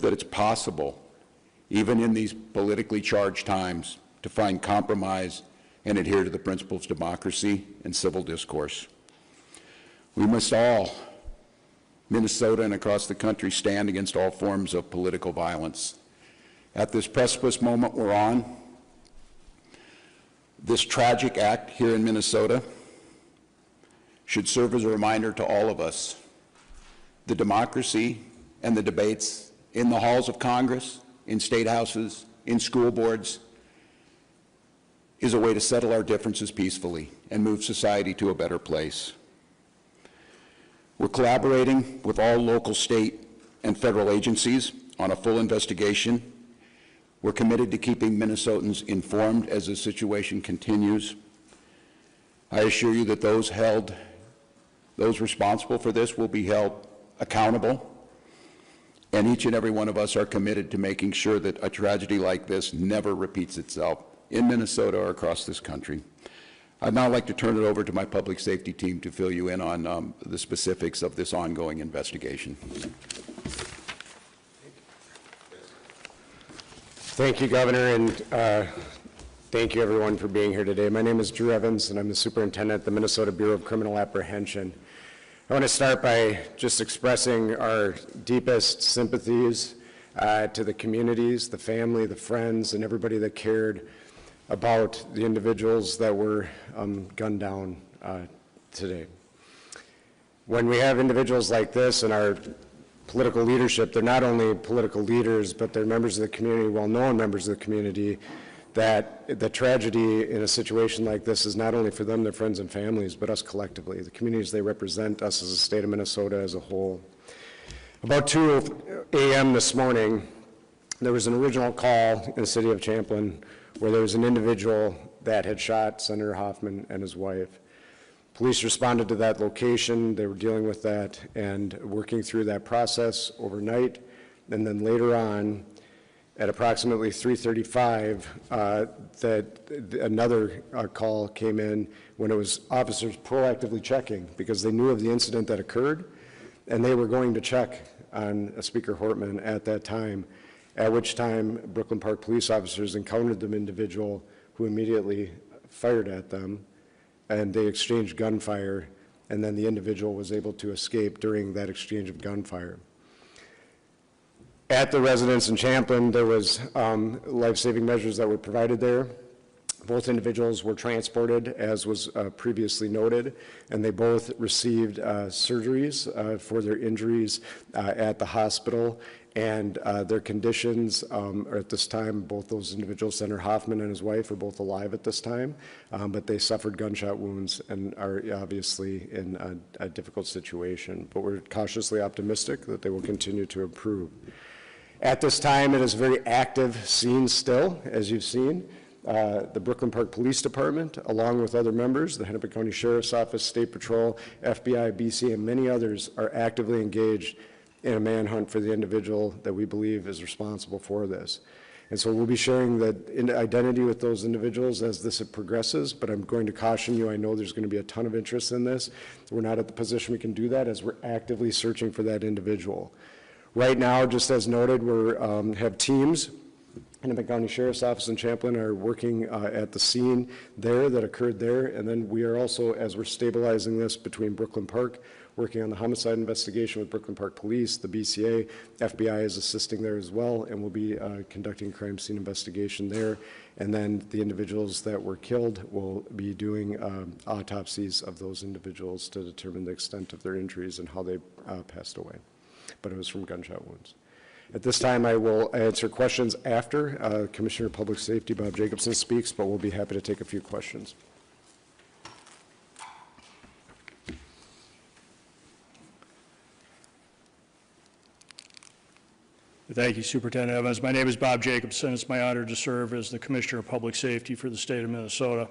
that it's possible, even in these politically charged times, to find compromise and adhere to the principles of democracy and civil discourse. We must all, Minnesota and across the country, stand against all forms of political violence. At this precipice moment we're on, this tragic act here in Minnesota should serve as a reminder to all of us. The democracy and the debates in the halls of Congress, in state houses, in school boards, is a way to settle our differences peacefully and move society to a better place. We're collaborating with all local, state, and federal agencies on a full investigation. We're committed to keeping Minnesotans informed as the situation continues. I assure you that those responsible for this will be held accountable, and each and every one of us are committed to making sure that a tragedy like this never repeats itself in Minnesota or across this country. I'd now like to turn it over to my public safety team to fill you in on the specifics of this ongoing investigation. Thank you, Governor, and thank you everyone for being here today. My name is Drew Evans, and I'm the superintendent at the Minnesota Bureau of Criminal Apprehension. I want to start by just expressing our deepest sympathies to the communities, the family, the friends, and everybody that cared about the individuals that were gunned down today. When we have individuals like this in our political leadership, they're not only political leaders, but they're members of the community, well-known members of the community, that the tragedy in a situation like this is not only for them, their friends and families, but us collectively, the communities they represent, us as a state of Minnesota as a whole. About 2 a.m. this morning, there was an original call in the city of Champlin where there was an individual that had shot Senator Hoffman and his wife. Police responded to that location. They were dealing with that and working through that process overnight. And then later on, at approximately 3:35, another call came in when it was officers proactively checking because they knew of the incident that occurred, and they were going to check on Speaker Hortman at that time, at which time Brooklyn Park police officers encountered the individual who immediately fired at them, and they exchanged gunfire, and then the individual was able to escape during that exchange of gunfire. At the residence in Champlin, there was life-saving measures that were provided there. Both individuals were transported, as was previously noted, and they both received surgeries for their injuries at the hospital, and their conditions are at this time, both those individuals, Senator Hoffman and his wife, are both alive at this time, but they suffered gunshot wounds and are obviously in a difficult situation. But we're cautiously optimistic that they will continue to improve. At this time, it is a very active scene still, as you've seen. The Brooklyn Park Police Department, along with other members, the Hennepin County Sheriff's Office, State Patrol, FBI, BC, and many others are actively engaged in a manhunt for the individual that we believe is responsible for this. And so we'll be sharing the identity with those individuals as this progresses, but I'm going to caution you, I know there's going to be a ton of interest in this. We're not at the position we can do that as we're actively searching for that individual. Right now, just as noted, we have teams. Hennepin County Sheriff's Office and Champlin are working at the scene there that occurred there, and then we are also, as we're stabilizing this between Brooklyn Park, working on the homicide investigation with Brooklyn Park Police, the BCA, FBI is assisting there as well, and we'll be conducting crime scene investigation there, and then the individuals that were killed will be doing autopsies of those individuals to determine the extent of their injuries and how they passed away. But it was from gunshot wounds. At this time, I will answer questions after Commissioner of Public Safety Bob Jacobson speaks, but we'll be happy to take a few questions. Thank you, Superintendent Evans. My name is Bob Jacobson. It's my honor to serve as the Commissioner of Public Safety for the state of Minnesota.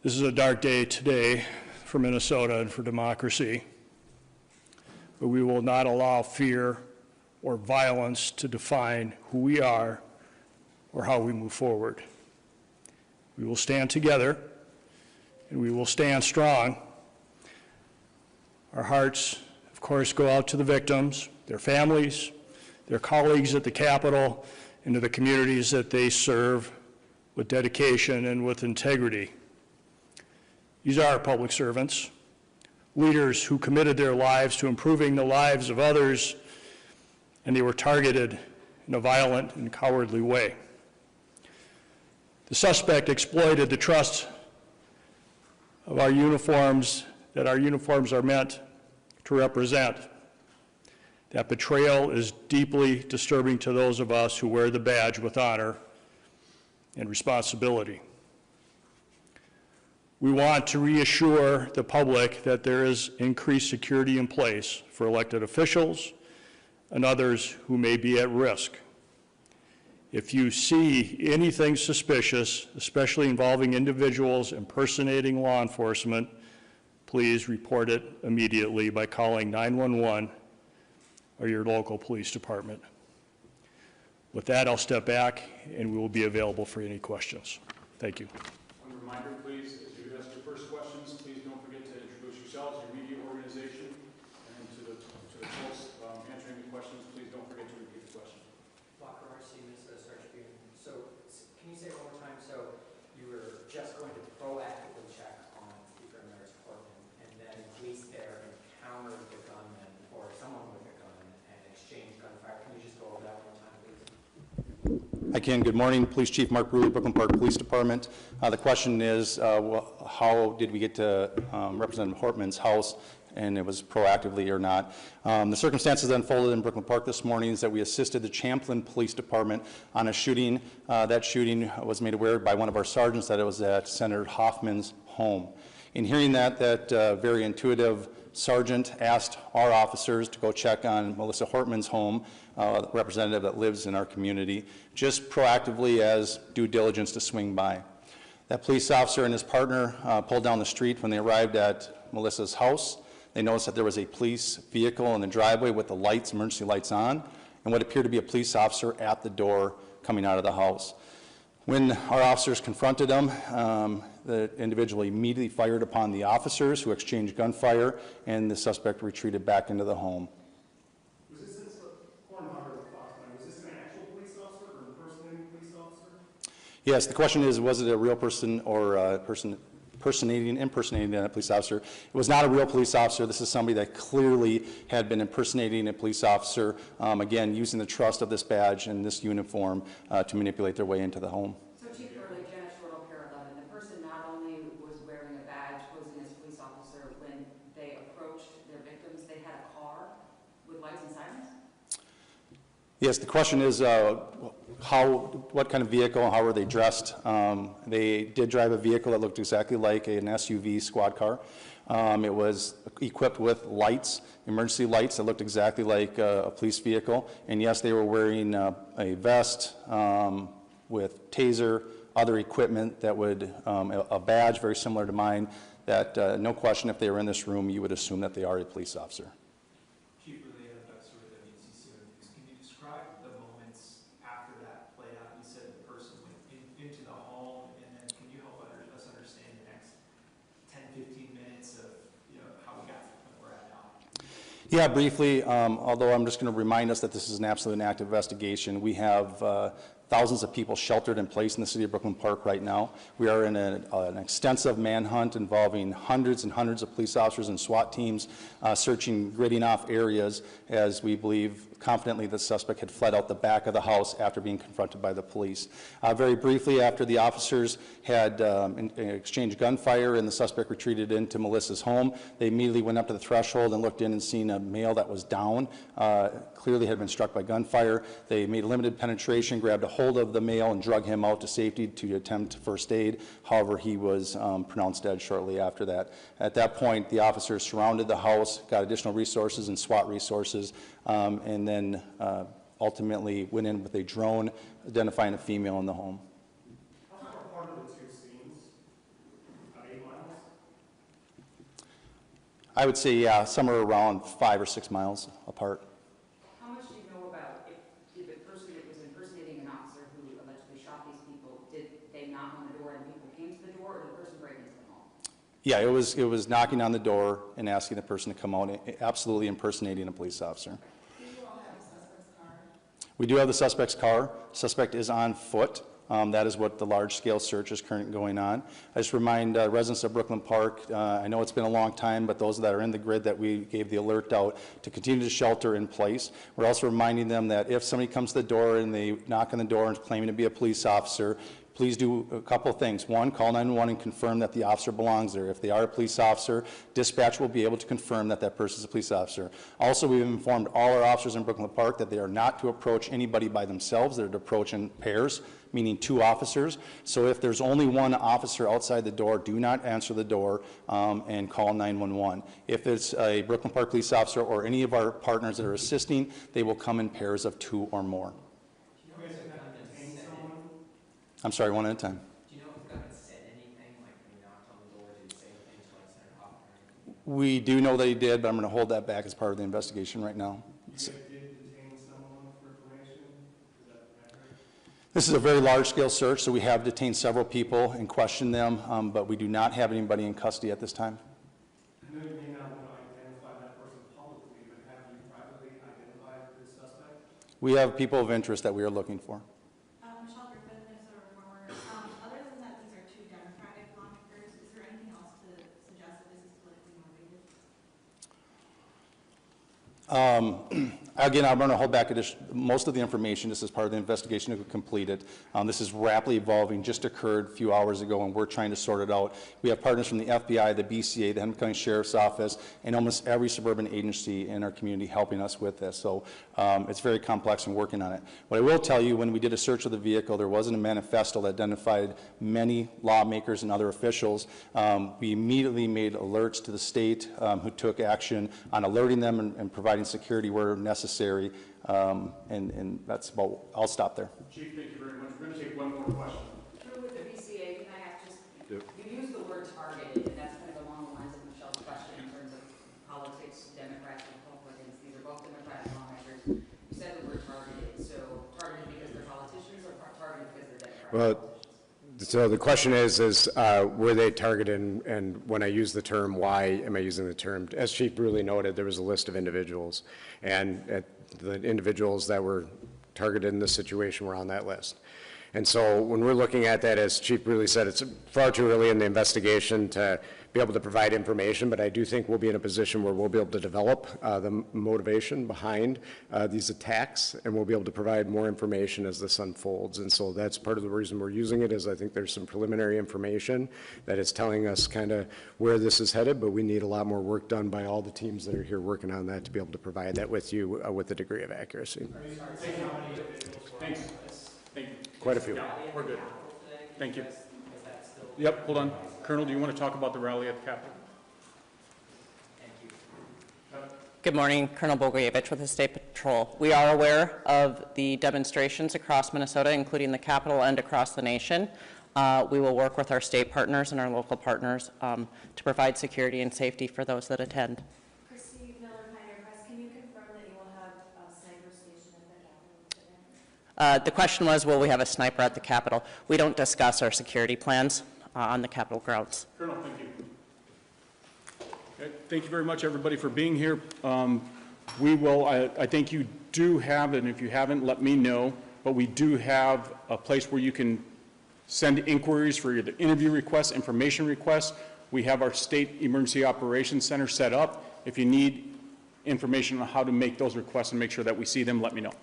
This is a dark day today for Minnesota and for democracy. But we will not allow fear or violence to define who we are or how we move forward. We will stand together and we will stand strong. Our hearts of course, go out to the victims, their families, their colleagues at the Capitol, and to the communities that they serve with dedication and with integrity. These are public servants, leaders who committed their lives to improving the lives of others, and they were targeted in a violent and cowardly way. The suspect exploited the trust of our uniforms, that our uniforms are meant to represent. That betrayal is deeply disturbing to those of us who wear the badge with honor and responsibility. We want to reassure the public that there is increased security in place for elected officials and others who may be at risk. If you see anything suspicious, especially involving individuals impersonating law enforcement, please report it immediately by calling 911 or your local police department. With that, I'll step back and we will be available for any questions. Thank you. One reminder, please, as you ask your first questions, please don't forget to introduce yourselves, your media organization, and to the folks answering the questions, please don't forget to repeat the question. So can you say one more time, so you were just going to proactively check on Speaker Emeritus Hortman, and then police there encountered the gunman or someone with a gun and exchanged gunfire. Can you just go over that one more time, please? I can. Good morning, Police Chief Mark Bruley, Brooklyn Park Police Department. The question is, how did we get to Representative Hortman's house, and it was proactively or not. The circumstances that unfolded in Brooklyn Park this morning is that we assisted the Champlin Police Department on a shooting. That shooting was made aware by one of our sergeants that it was at Senator Hoffman's home. In hearing that very intuitive sergeant asked our officers to go check on Melissa Hortman's home, representative that lives in our community, just proactively as due diligence to swing by. That police officer and his partner pulled down the street when they arrived at Melissa's house. They noticed that there was a police vehicle in the driveway with the lights, emergency lights on, and what appeared to be a police officer at the door coming out of the house. When our officers confronted them, the individual immediately fired upon the officers, who exchanged gunfire, and the suspect retreated back into the home. Was this an actual police officer or an impersonating police officer? Yes, the question is, was it a real person or a person impersonating a police officer? It was not a real police officer. This is somebody that clearly had been impersonating a police officer, again, using the trust of this badge and this uniform to manipulate their way into the home. So Chief Burley, Janet Shortle, Para 11, the person not only was wearing a badge posing as a police officer, when they approached their victims, they had a car with lights and sirens? Yes, the question is what kind of vehicle, how were they dressed? They did drive a vehicle that looked exactly like an SUV squad car. It was equipped with lights, emergency lights that looked exactly like a police vehicle. And yes, they were wearing a vest with taser, other equipment that would, a badge very similar to mine, that no question if they were in this room, you would assume that they are a police officer. Chief, can you describe the moments after that played out? You said the person went into the home, and then can you help us understand the next 10, 15 minutes of how we got to where we're at now? Yeah, briefly, although I'm just going to remind us that this is an absolute active investigation. We have thousands of people sheltered in place in the city of Brooklyn Park right now. We are in an extensive manhunt involving hundreds and hundreds of police officers and SWAT teams searching, gridding off areas as we believe confidently the suspect had fled out the back of the house after being confronted by the police. Very briefly, after the officers had exchanged gunfire and the suspect retreated into Melissa's home, they immediately went up to the threshold and looked in and seen a male that was down, clearly had been struck by gunfire. They made limited penetration, grabbed a hold of the male and drug him out to safety to attempt first aid. However, he was pronounced dead shortly after that. At that point, the officers surrounded the house, got additional resources and SWAT resources, and then ultimately went in with a drone identifying a female in the home. How far apart are the two scenes? About 8 miles? I would say, yeah, somewhere around 5 or 6 miles apart. How much do you know about if the person that was impersonating an officer who allegedly shot these people, did they knock on the door and people came to the door, or did the person break into the home? Yeah, it was knocking on the door and asking the person to come out, absolutely impersonating a police officer. Do you all have a suspect's car? We do have the suspect's car. Suspect is on foot. That is what the large-scale search is currently going on. I just remind residents of Brooklyn Park, I know it's been a long time, but those that are in the grid that we gave the alert out to continue to shelter in place. We're also reminding them that if somebody comes to the door and they knock on the door and is claiming to be a police officer, please do a couple of things. One, call 911 and confirm that the officer belongs there. If they are a police officer, dispatch will be able to confirm that that person is a police officer. Also, we've informed all our officers in Brooklyn Park that they are not to approach anybody by themselves. They're to approach in pairs, meaning 2 officers. So if there's only 1 officer outside the door, do not answer the door and call 911. If it's a Brooklyn Park police officer or any of our partners that are assisting, they will come in pairs of 2 or more. I'm sorry, one at a time. Do you know if the gunman said anything, like when he knocked on the door, did he say anything to like Senator Hoffman? We do know that he did, but I'm going to hold that back as part of the investigation right now. You guys did detain someone for information? Is that accurate? This is a very large-scale search, so we have detained several people and questioned them, but we do not have anybody in custody at this time. I know you may not want to identify that person publicly, but have you privately identified this suspect? We have people of interest that we are looking for. Other than that, these are 2 Democratic lawmakers. Is there anything else to suggest that this is politically motivated? Again, I'm going to hold back most of the information. This is part of the investigation that we completed. This is rapidly evolving, just occurred a few hours ago, and we're trying to sort it out. We have partners from the FBI, the BCA, the Hennepin County Sheriff's Office, and almost every suburban agency in our community helping us with this. So it's very complex and working on it. What I will tell you, when we did a search of the vehicle, there wasn't a manifesto that identified many lawmakers and other officials. We immediately made alerts to the state who took action on alerting them and providing security where necessary. And that's about, I'll stop there. Chief, thank you very much. We're going to take one more question. True with the BCA, can I ask just, you use the word targeted, and that's kind of along the lines of Michelle's question in terms of politics, Democrats and Republicans. These are both Democratic lawmakers. You said the word targeted, so targeted because they're politicians or targeted because they're Democrats? Well, so the question is were they targeted, and when I use the term, why am I using the term? As Chief Bruley noted, there was a list of individuals, and the individuals that were targeted in this situation were on that list. And so when we're looking at that, as Chief Bruley said, it's far too early in the investigation to be able to provide information, but I do think we'll be in a position where we'll be able to develop the motivation behind these attacks, and we'll be able to provide more information as this unfolds. And so that's part of the reason we're using it, is I think there's some preliminary information that is telling us kind of where this is headed, but we need a lot more work done by all the teams that are here working on that to be able to provide that with you with a degree of accuracy. Thanks. Thank you. Quite a few. Yeah, we're good. Thank you. Yep, hold on. Colonel, do you want to talk about the rally at the Capitol? Good morning, Colonel Bogoyevich with the State Patrol. We are aware of the demonstrations across Minnesota, including the Capitol and across the nation. We will work with our state partners and our local partners to provide security and safety for those that attend. Christy Miller, Pioneer Press, can you confirm that you will have a sniper station at the Capitol today? The question was, will we have a sniper at the Capitol? We don't discuss our security plans on the Capitol grounds. Colonel, thank you. Okay, thank you very much, everybody, for being here. We will, I think you do have, and if you haven't, let me know, but we do have a place where you can send inquiries for either interview requests, information requests. We have our State Emergency Operations Center set up. If you need information on how to make those requests and make sure that we see them, let me know.